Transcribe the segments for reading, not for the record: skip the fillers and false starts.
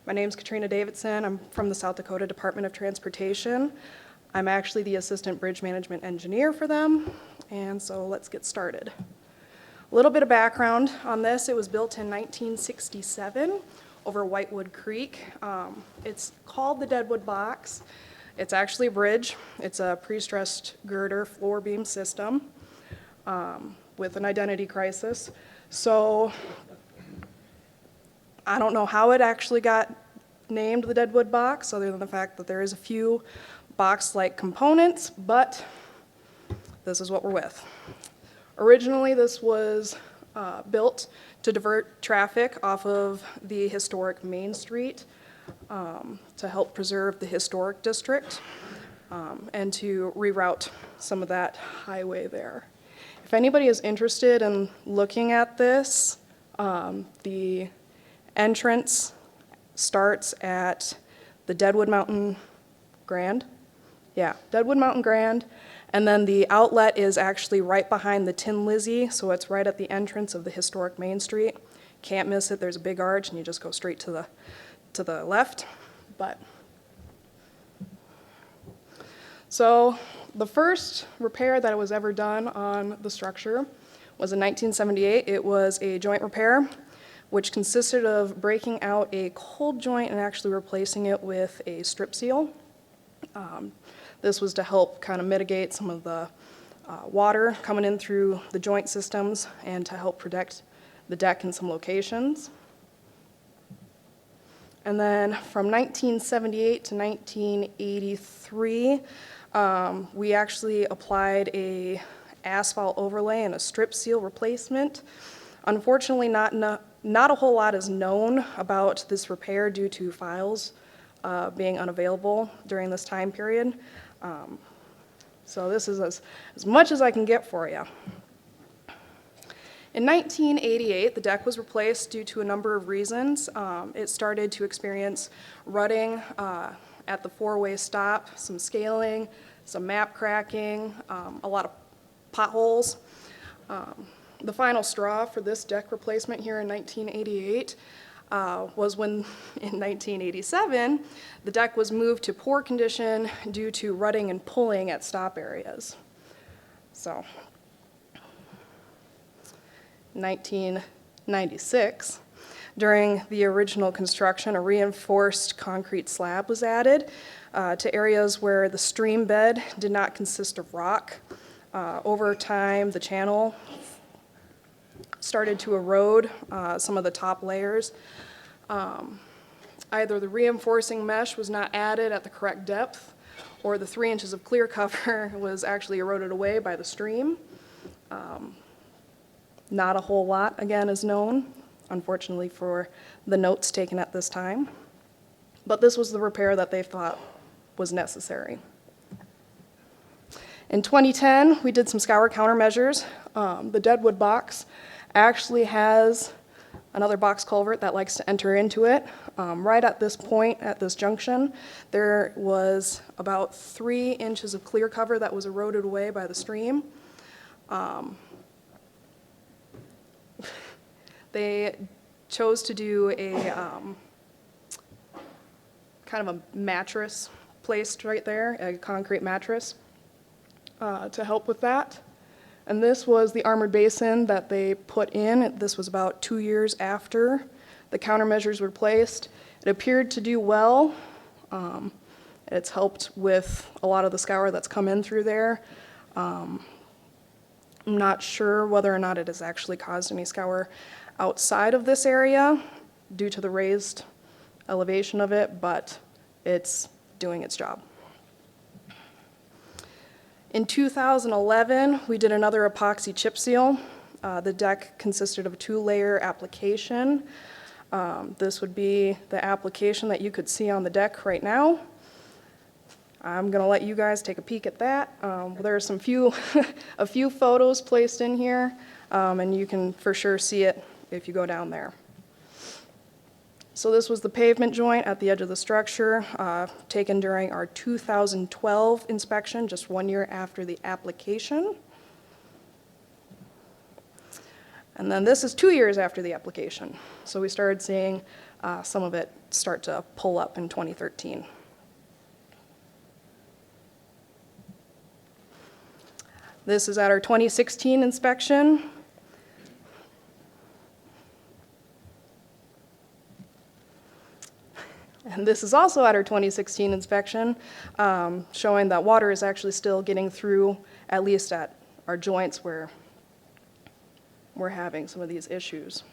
My name's Katrina Davidson. I'm from the South Dakota Department of Transportation. I'm actually the Assistant Bridge Management Engineer for them, and so let's get started. A little bit of background on this. It was built in 1967 over Whitewood Creek. It's called the Deadwood Box. It's actually a bridge. It's a pre-stressed girder floor beam system with an identity crisis. So I don't know how it actually got named the Deadwood Box, other than the fact that there is a few box-like components, but this is what we're with. Originally, this was built to divert traffic off of the historic Main Street to help preserve the historic district and to reroute some of that highway there. If anybody is interested in looking at this, the entrance starts at the Deadwood Mountain Grand. Yeah, Deadwood Mountain Grand. And then the outlet is actually right behind the Tin Lizzie, so it's right at the entrance of the historic Main Street. Can't miss it. There's a big arch, and you just go straight to the left. So the first repair that was ever done on the structure was in 1978. It was a joint repair, which consisted of breaking out a cold joint and actually replacing it with a strip seal. This was to help kind of mitigate some of the water coming in through the joint systems and to help protect the deck in some locations. And then from 1978 to 1983, we actually applied a asphalt overlay and a strip seal replacement. Unfortunately, not a whole lot is known about this repair due to files being unavailable during this time period. So this is as much as I can get for you. In 1988, the deck was replaced due to a number of reasons. It started to experience rutting at the four-way stop, some scaling, some map cracking, a lot of potholes. The final straw for this deck replacement here in 1988 was when, in 1987, the deck was moved to poor condition due to rutting and pulling at stop areas. So, 1996, during the original construction, a reinforced concrete slab was added to areas where the stream bed did not consist of rock. Over time, the channel started to erode some of the top layers. Either the reinforcing mesh was not added at the correct depth, or the 3 inches of clear cover was actually eroded away by the stream. Not a whole lot, again, is known, unfortunately, for the notes taken at this time. But this was the repair that they thought was necessary. In 2010, we did some scour countermeasures. The Deadwood Box actually has another box culvert that likes to enter into it. Right at this point, at this junction, there was about 3 inches of clear cover that was eroded away by the stream. They chose to do a kind of a mattress placed right there, a concrete mattress, to help with that. And this was the armored basin that they put in. This was about 2 years after the countermeasures were placed. It appeared to do well. It's helped with a lot of the scour that's come in through there. I'm not sure whether or not it has actually caused any scour outside of this area due to the raised elevation of it, but it's doing its job. In 2011, we did another epoxy chip seal. The deck consisted of a 2-layer application. This would be the application that you could see on the deck right now. I'm going to let you guys take a peek at that. There are some a few photos placed in here, and you can for sure see it if you go down there. So this was the pavement joint at the edge of the structure, taken during our 2012 inspection, just 1 year after the application. And then this is 2 years after the application. So we started seeing some of it start to pull up in 2013. This is at our 2016 inspection. And this is also at our 2016 inspection, showing that water is actually still getting through, at least at our joints where we're having some of these issues.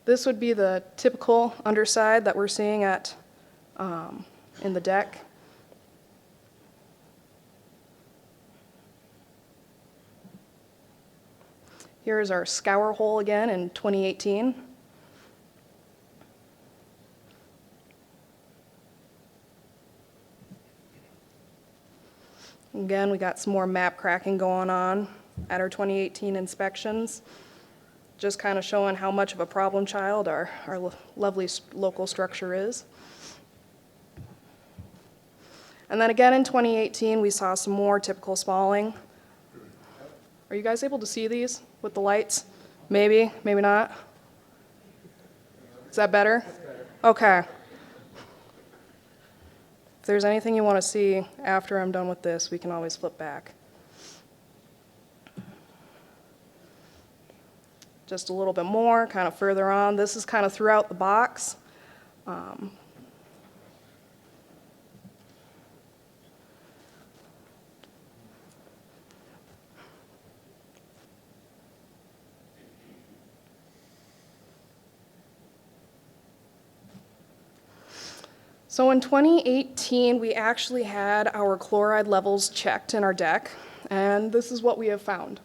This would be the typical underside that we're seeing at in the deck. Here's our scour hole again in 2018. Again, we got some more map cracking going on at our 2018 inspections, just kind of showing how much of a problem child our lovely local structure is. And then again in 2018, we saw some more typical spalling. Are you guys able to see these with the lights? Maybe, maybe not. Is that better? Okay. If there's anything you want to see after I'm done with this, we can always flip back. Just a little bit more, kind of further on. This is kind of throughout the box. So in 2018, we actually had our chloride levels checked in our deck, and this is what we have found.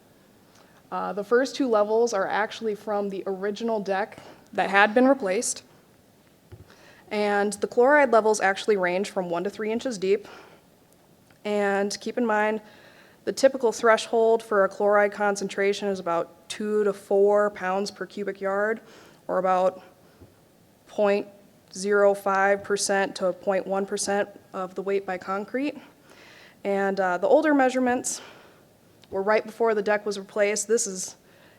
The first two levels are actually from the original deck that had been replaced, and the chloride levels actually range from 1 to 3 inches deep. And keep in mind, the typical threshold for a chloride concentration is about 2 to 4 pounds per cubic yard, or about 0.05% to 0.1% of the weight by concrete. And the older measurements were right before the deck was replaced. This is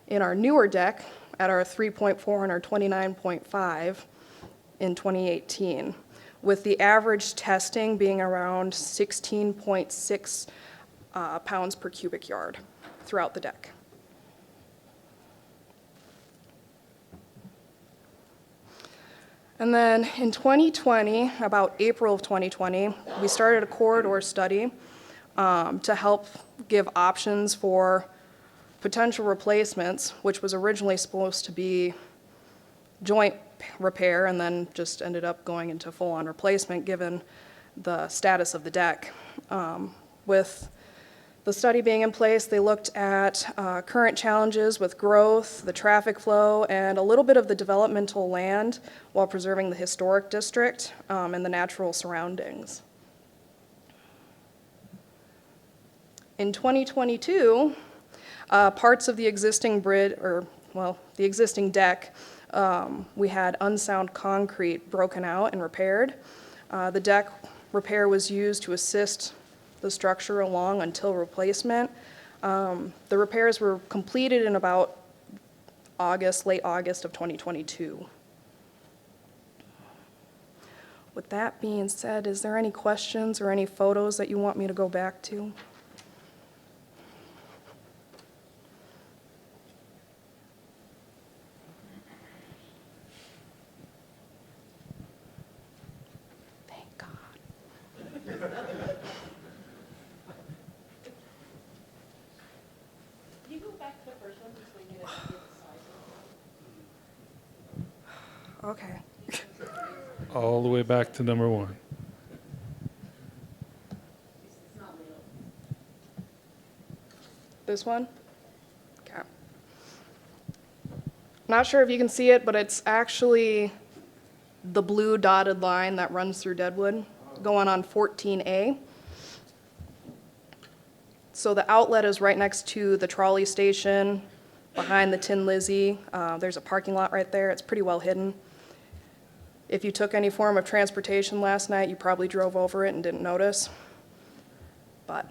in our newer deck at our 3.4 and our 29.5 in 2018, with the average testing being around 16.6 pounds per cubic yard throughout the deck. And then in 2020, about April of 2020, we started a corridor study to help give options for potential replacements, which was originally supposed to be joint repair and then just ended up going into full-on replacement given the status of the deck. With the study being in place, they looked at current challenges with growth, the traffic flow, and a little bit of the developmental land while preserving the historic district and the natural surroundings. In 2022, parts of the existing bridge, the existing deck, we had unsound concrete broken out and repaired. The deck repair was used to assist the structure along until replacement. The repairs were completed in about late August of 2022. With that being said, is there any questions or any photos that you want me to go back to? Thank God. Can you go back to the first one just so we get a idea of the size? Okay. All the way back to number 1. It's not little. This one? Okay. Not sure if you can see it, but it's actually the blue dotted line that runs through Deadwood, going on 14A. So the outlet is right next to the trolley station, behind the Tin Lizzie. There's a parking lot right there. It's pretty well hidden. If you took any form of transportation last night, you probably drove over it and didn't notice. But